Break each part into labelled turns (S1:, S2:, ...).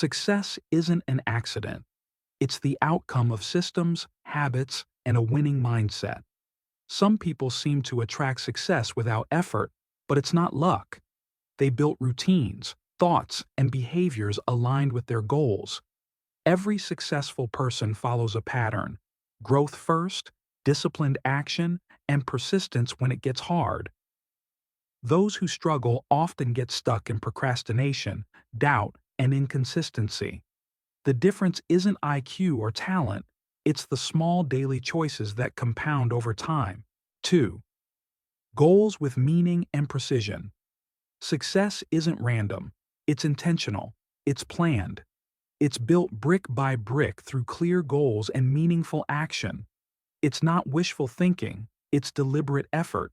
S1: Success isn't an accident. It's the outcome of systems, habits, and a winning mindset. Some people seem to attract success without effort, but it's not luck. They built routines, thoughts, and behaviors aligned with their goals. Every successful person follows a pattern: growth first, disciplined action, and persistence when it gets hard. Those who struggle often get stuck in procrastination, doubt, and inconsistency. The difference isn't IQ or talent, it's the small daily choices that compound over time. 2. Goals with meaning and precision. Success isn't random, it's intentional, it's planned. It's built brick by brick through clear goals and meaningful action. It's not wishful thinking, it's deliberate effort.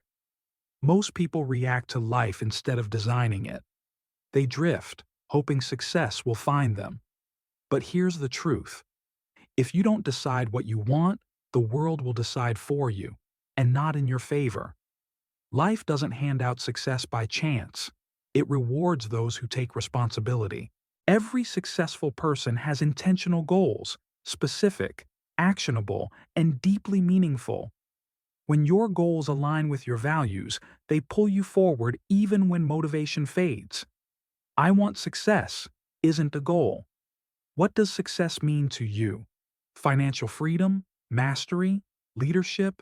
S1: Most people react to life instead of designing it. They drift, hoping success will find them. But here's the truth. If you don't decide what you want, the world will decide for you, and not in your favor. Life doesn't hand out success by chance. It rewards those who take responsibility. Every successful person has intentional goals, specific, actionable, and deeply meaningful. When your goals align with your values, they pull you forward even when motivation fades. "I want success" isn't a goal. What does success mean to you? Financial freedom? Mastery? Leadership?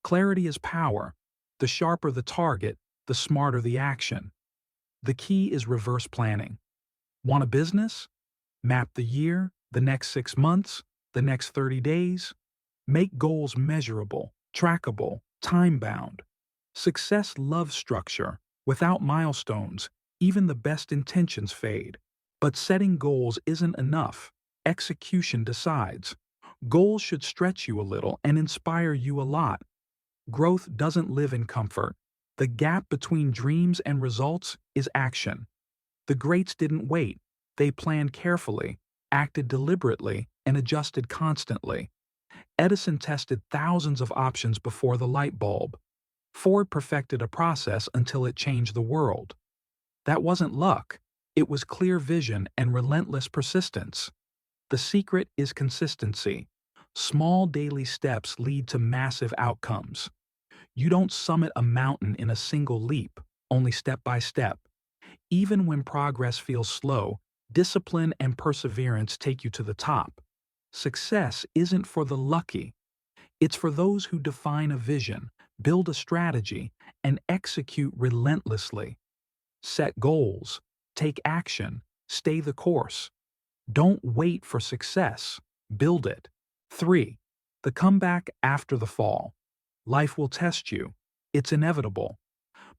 S1: Clarity is power. The sharper the target, the smarter the action. The key is reverse planning. Want a business? Map the year, the next 6 months, the next 30 days. Make goals measurable, trackable, time-bound. Success loves structure. Without milestones, even the best intentions fade. But setting goals isn't enough. Execution decides. Goals should stretch you a little and inspire you a lot. Growth doesn't live in comfort. The gap between dreams and results is action. The greats didn't wait. They planned carefully, acted deliberately, and adjusted constantly. Edison tested thousands of options before the light bulb. Ford perfected a process until it changed the world. That wasn't luck. It was clear vision and relentless persistence. The secret is consistency. Small daily steps lead to massive outcomes. You don't summit a mountain in a single leap, only step by step. Even when progress feels slow, discipline and perseverance take you to the top. Success isn't for the lucky. It's for those who define a vision, build a strategy, and execute relentlessly. Set goals, take action, stay the course. Don't wait for success, build it. 3. The comeback after the fall. Life will test you. It's inevitable.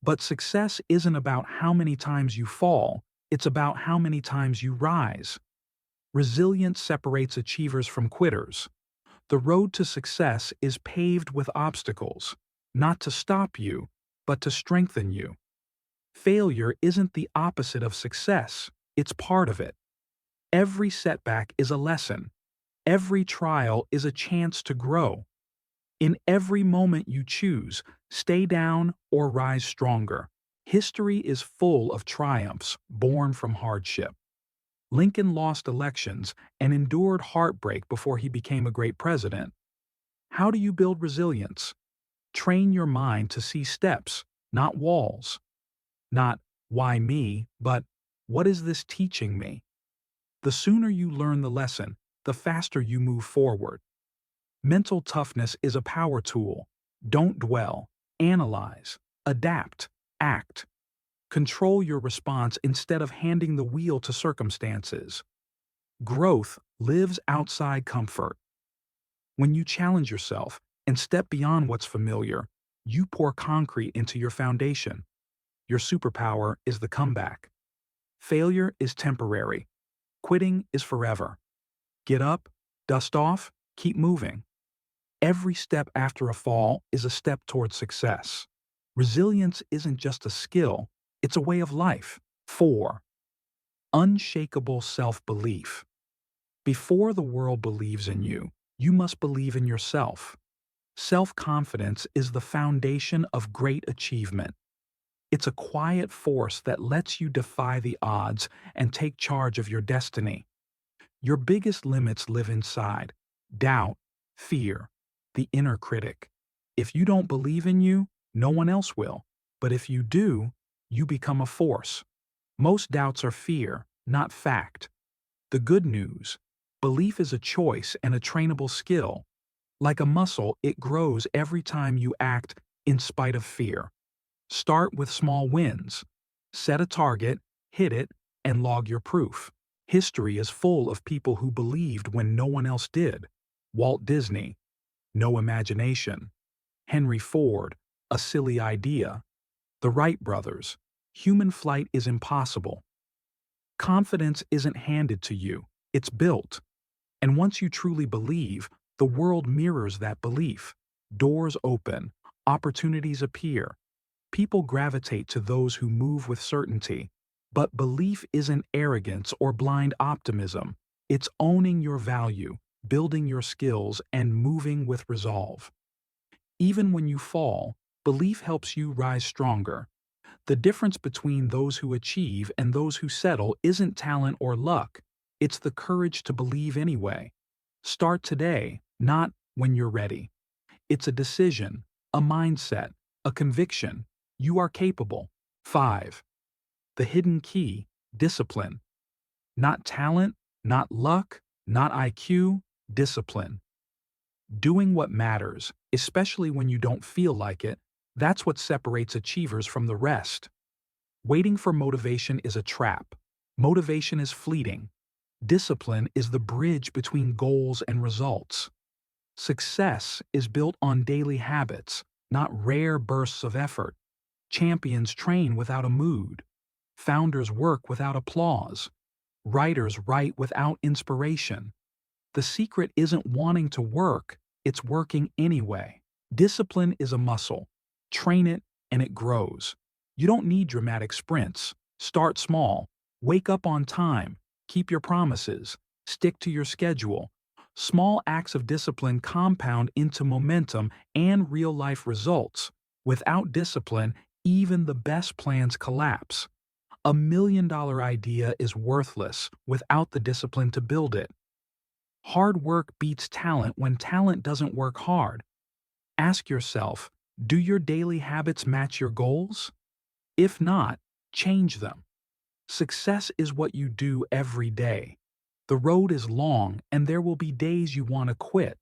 S1: But success isn't about how many times you fall, it's about how many times you rise. Resilience separates achievers from quitters. The road to success is paved with obstacles, not to stop you, but to strengthen you. Failure isn't the opposite of success, it's part of it. Every setback is a lesson. Every trial is a chance to grow. In every moment you choose, stay down or rise stronger. History is full of triumphs born from hardship. Lincoln lost elections and endured heartbreak before he became a great president. How do you build resilience? Train your mind to see steps, not walls. Not, "Why me?" but, "What is this teaching me?" The sooner you learn the lesson, the faster you move forward. Mental toughness is a power tool. Don't dwell, analyze, adapt, act. Control your response instead of handing the wheel to circumstances. Growth lives outside comfort. When you challenge yourself and step beyond what's familiar, you pour concrete into your foundation. Your superpower is the comeback. Failure is temporary. Quitting is forever. Get up, dust off, keep moving. Every step after a fall is a step toward success. Resilience isn't just a skill, it's a way of life. 4. Unshakable self-belief. Before the world believes in you, you must believe in yourself. Self-confidence is the foundation of great achievement. It's a quiet force that lets you defy the odds and take charge of your destiny. Your biggest limits live inside doubt, fear, the inner critic. If you don't believe in you, no one else will. But if you do, you become a force. Most doubts are fear, not fact. The good news: belief is a choice and a trainable skill. Like a muscle, it grows every time you act in spite of fear. Start with small wins. Set a target, hit it, and log your proof. History is full of people who believed when no one else did. Walt Disney, no imagination. Henry Ford, a silly idea. The Wright brothers, human flight is impossible. Confidence isn't handed to you, it's built. And once you truly believe, the world mirrors that belief. Doors open, opportunities appear. People gravitate to those who move with certainty. But belief isn't arrogance or blind optimism. It's owning your value, building your skills, and moving with resolve. Even when you fall, belief helps you rise stronger. The difference between those who achieve and those who settle isn't talent or luck. It's the courage to believe anyway. Start today, not when you're ready. It's a decision, a mindset, a conviction. You are capable. 5. The hidden key: discipline. Not talent, not luck, not IQ, discipline. Doing what matters, especially when you don't feel like it, that's what separates achievers from the rest. Waiting for motivation is a trap. Motivation is fleeting. Discipline is the bridge between goals and results. Success is built on daily habits, not rare bursts of effort. Champions train without a mood. Founders work without applause. Writers write without inspiration. The secret isn't wanting to work, it's working anyway. Discipline is a muscle. Train it and it grows. You don't need dramatic sprints. Start small. Wake up on time. Keep your promises. Stick to your schedule. Small acts of discipline compound into momentum and real-life results. Without discipline, even the best plans collapse. $1 million idea is worthless without the discipline to build it. Hard work beats talent when talent doesn't work hard. Ask yourself, do your daily habits match your goals? If not, change them. Success is what you do every day. The road is long and there will be days you want to quit.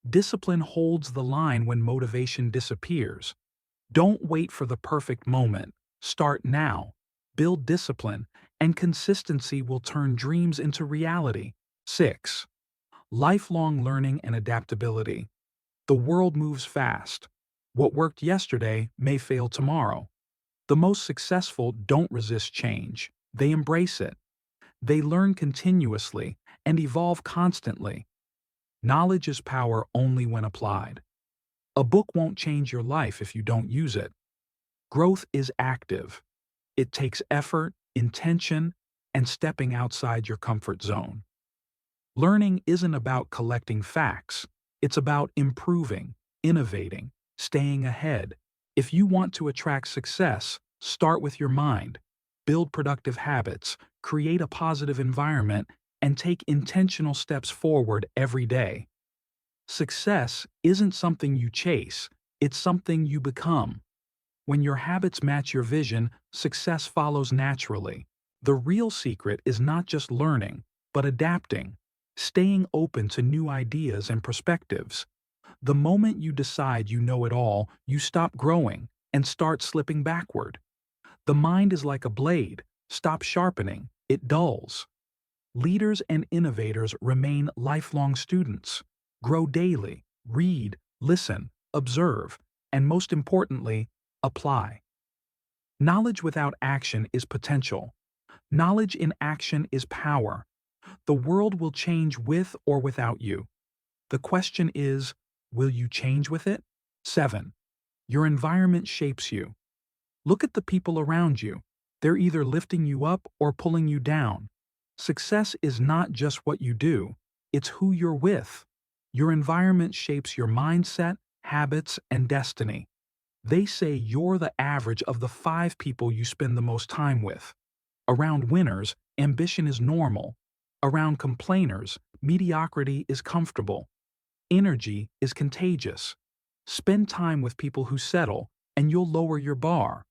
S1: Discipline holds the line when motivation disappears. Don't wait for the perfect moment. Start now. Build discipline, and consistency will turn dreams into reality. 6. Lifelong learning and adaptability. The world moves fast. What worked yesterday may fail tomorrow. The most successful don't resist change. They embrace it. They learn continuously and evolve constantly. Knowledge is power only when applied. A book won't change your life if you don't use it. Growth is active. It takes effort, intention, and stepping outside your comfort zone. Learning isn't about collecting facts. It's about improving, innovating, staying ahead. If you want to attract success, start with your mind. Build productive habits, create a positive environment, and take intentional steps forward every day. Success isn't something you chase, it's something you become. When your habits match your vision, success follows naturally. The real secret is not just learning, but adapting, staying open to new ideas and perspectives. The moment you decide you know it all, you stop growing and start slipping backward. The mind is like a blade. Stop sharpening, it dulls. Leaders and innovators remain lifelong students. Grow daily, read, listen, observe, and most importantly, apply. Knowledge without action is potential. Knowledge in action is power. The world will change with or without you. The question is, will you change with it? 7. Your environment shapes you. Look at the people around you. They're either lifting you up or pulling you down. Success is not just what you do, it's who you're with. Your environment shapes your mindset, habits, and destiny. They say you're the average of the 5 people you spend the most time with. Around winners, ambition is normal. Around complainers, mediocrity is comfortable. Energy is contagious. Spend time with people who settle, and you'll lower your bar.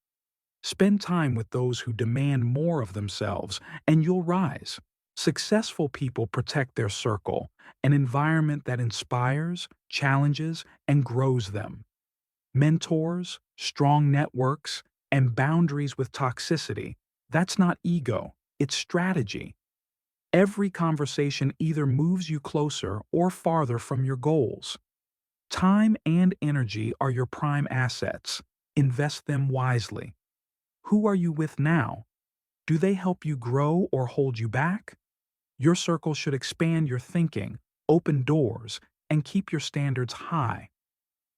S1: Spend time with those who demand more of themselves, and you'll rise. Successful people protect their circle, an environment that inspires, challenges, and grows them. Mentors, strong networks, and boundaries with toxicity, that's not ego, it's strategy. Every conversation either moves you closer or farther from your goals. Time and energy are your prime assets. Invest them wisely. Who are you with now? Do they help you grow or hold you back? Your circle should expand your thinking, open doors, and keep your standards high.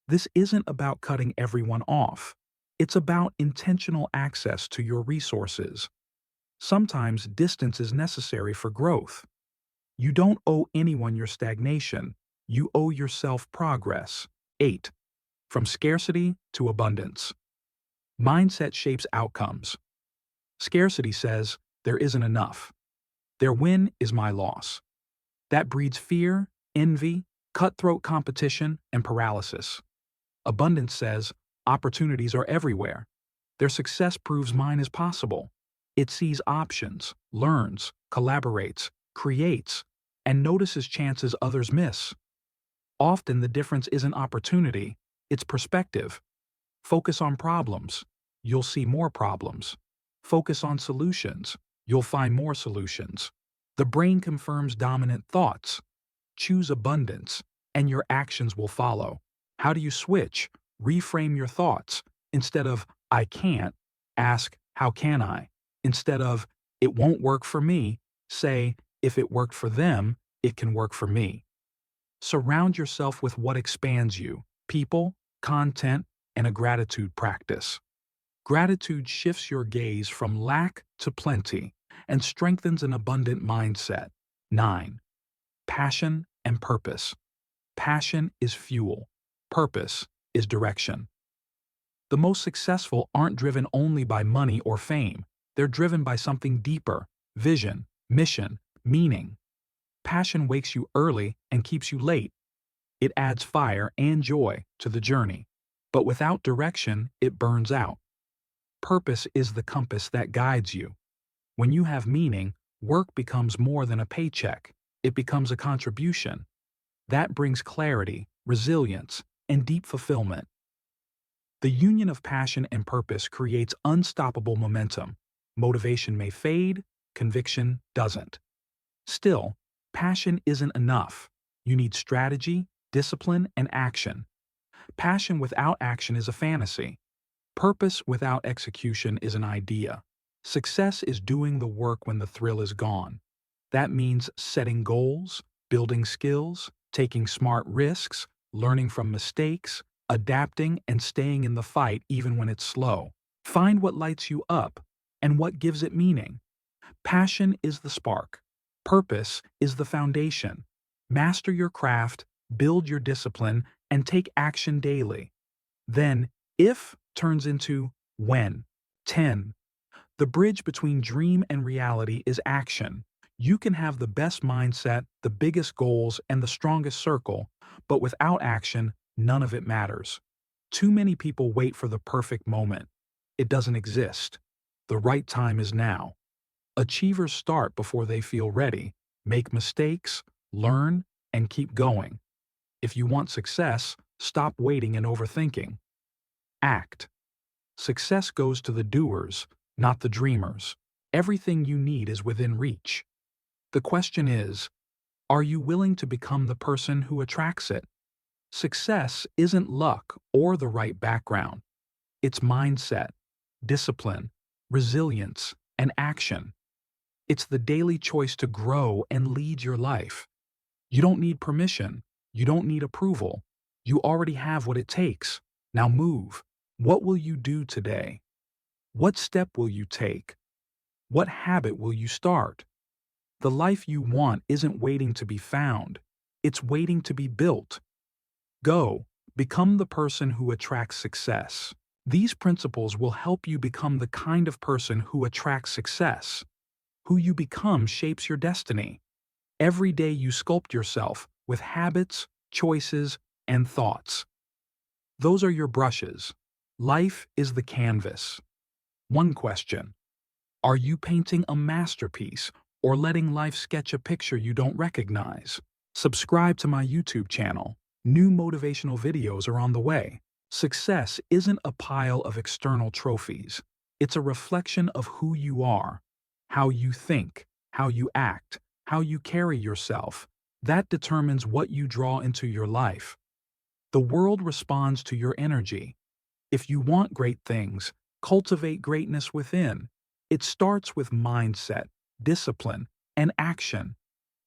S1: This isn't about cutting everyone off. It's about intentional access to your resources. Sometimes distance is necessary for growth. You don't owe anyone your stagnation. You owe yourself progress. 8. From scarcity to abundance. Mindset shapes outcomes. Scarcity says, there isn't enough. Their win is my loss. That breeds fear, envy, cutthroat competition, and paralysis. Abundance says, opportunities are everywhere. Their success proves mine is possible. It sees options, learns, collaborates, creates, and notices chances others miss. Often the difference isn't opportunity, it's perspective. Focus on problems, you'll see more problems. Focus on solutions, you'll find more solutions. The brain confirms dominant thoughts. Choose abundance, and your actions will follow. How do you switch? Reframe your thoughts. Instead of, I can't, ask, how can I? Instead of, it won't work for me, say, if it worked for them, it can work for me. Surround yourself with what expands you, people, content, and a gratitude practice. Gratitude shifts your gaze from lack to plenty and strengthens an abundant mindset. 9. Passion and purpose. Passion is fuel. Purpose is direction. The most successful aren't driven only by money or fame. They're driven by something deeper: vision, mission, meaning. Passion wakes you early and keeps you late. It adds fire and joy to the journey. But without direction, it burns out. Purpose is the compass that guides you. When you have meaning, work becomes more than a paycheck. It becomes a contribution. That brings clarity, resilience, and deep fulfillment. The union of passion and purpose creates unstoppable momentum. Motivation may fade, conviction doesn't. Still, passion isn't enough. You need strategy, discipline, and action. Passion without action is a fantasy. Purpose without execution is an idea. Success is doing the work when the thrill is gone. That means setting goals, building skills, taking smart risks, learning from mistakes, adapting and staying in the fight even when it's slow. Find what lights you up and what gives it meaning. Passion is the spark. Purpose is the foundation. Master your craft, build your discipline, and take action daily. Then, if turns into when. 10. The bridge between dream and reality is action. You can have the best mindset, the biggest goals, and the strongest circle, but without action, none of it matters. Too many people wait for the perfect moment. It doesn't exist. The right time is now. Achievers start before they feel ready, make mistakes, learn, and keep going. If you want success, stop waiting and overthinking. Act. Success goes to the doers, not the dreamers. Everything you need is within reach. The question is, are you willing to become the person who attracts it? Success isn't luck or the right background. It's mindset, discipline, resilience, and action. It's the daily choice to grow and lead your life. You don't need permission. You don't need approval. You already have what it takes. Now move. What will you do today? What step will you take? What habit will you start? The life you want isn't waiting to be found. It's waiting to be built. Go, become the person who attracts success. These principles will help you become the kind of person who attracts success. Who you become shapes your destiny. Every day you sculpt yourself with habits, choices, and thoughts. Those are your brushes. Life is the canvas. One question: are you painting a masterpiece or letting life sketch a picture you don't recognize? Subscribe to my YouTube channel. New motivational videos are on the way. Success isn't a pile of external trophies. It's a reflection of who you are, how you think, how you act, how you carry yourself. That determines what you draw into your life. The world responds to your energy. If you want great things, cultivate greatness within. It starts with mindset, discipline, and action.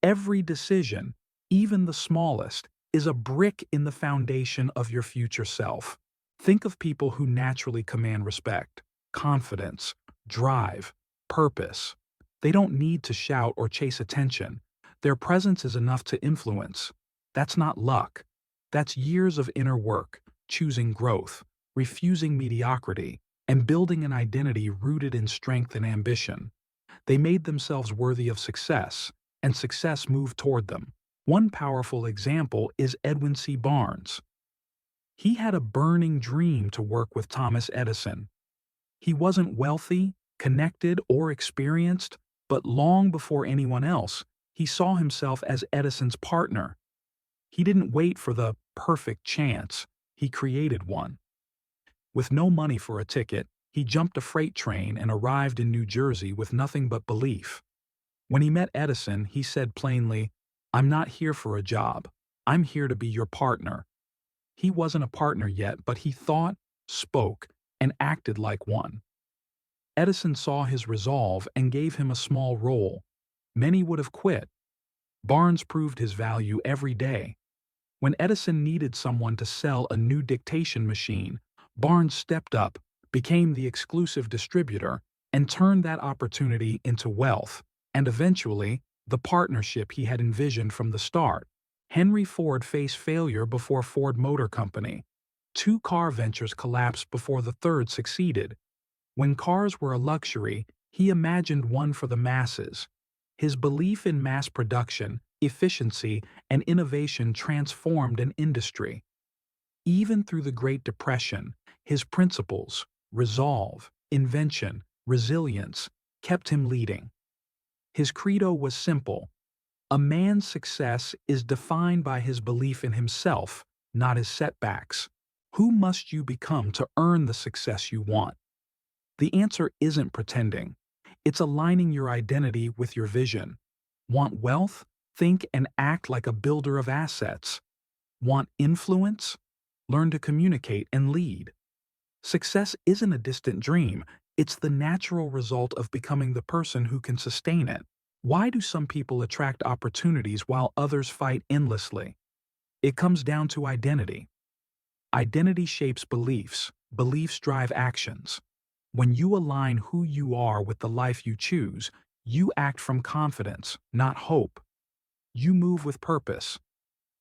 S1: Every decision, even the smallest, is a brick in the foundation of your future self. Think of people who naturally command respect, confidence, drive, purpose. They don't need to shout or chase attention. Their presence is enough to influence. That's not luck. That's years of inner work, choosing growth, refusing mediocrity, and building an identity rooted in strength and ambition. They made themselves worthy of success, and success moved toward them. One powerful example is Edwin C. Barnes. He had a burning dream to work with Thomas Edison. He wasn't wealthy, connected, or experienced, but long before anyone else, he saw himself as Edison's partner. He didn't wait for the perfect chance, he created one. With no money for a ticket, he jumped a freight train and arrived in New Jersey with nothing but belief. When he met Edison, he said plainly, "I'm not here for a job. I'm here to be your partner." He wasn't a partner yet, but he thought, spoke, and acted like one. Edison saw his resolve and gave him a small role. Many would have quit. Barnes proved his value every day. When Edison needed someone to sell a new dictation machine, Barnes stepped up, became the exclusive distributor, and turned that opportunity into wealth, and eventually, the partnership he had envisioned from the start. Henry Ford faced failure before Ford Motor Company. 2 car ventures collapsed before the third succeeded. When cars were a luxury, he imagined one for the masses. His belief in mass production, efficiency, and innovation transformed an industry. Even through the Great Depression, his principles, resolve, invention, resilience, kept him leading. His credo was simple: a man's success is defined by his belief in himself, not his setbacks. Who must you become to earn the success you want? The answer isn't pretending. It's aligning your identity with your vision. Want wealth? Think and act like a builder of assets. Want influence? Learn to communicate and lead. Success isn't a distant dream. It's the natural result of becoming the person who can sustain it. Why do some people attract opportunities while others fight endlessly? It comes down to identity. Identity shapes beliefs. Beliefs drive actions. When you align who you are with the life you choose, you act from confidence, not hope. You move with purpose,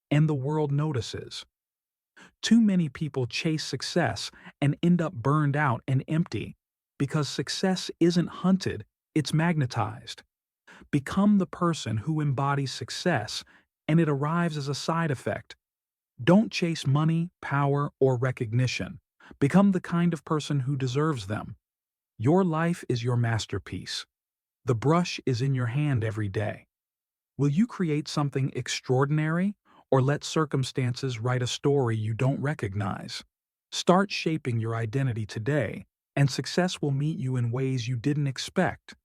S1: and the world notices. Too many people chase success and end up burned out and empty because success isn't hunted, it's magnetized. Become the person who embodies success, and it arrives as a side effect. Don't chase money, power, or recognition. Become the kind of person who deserves them. Your life is your masterpiece. The brush is in your hand every day. Will you create something extraordinary, or let circumstances write a story you don't recognize? Start shaping your identity today, and success will meet you in ways you didn't expect.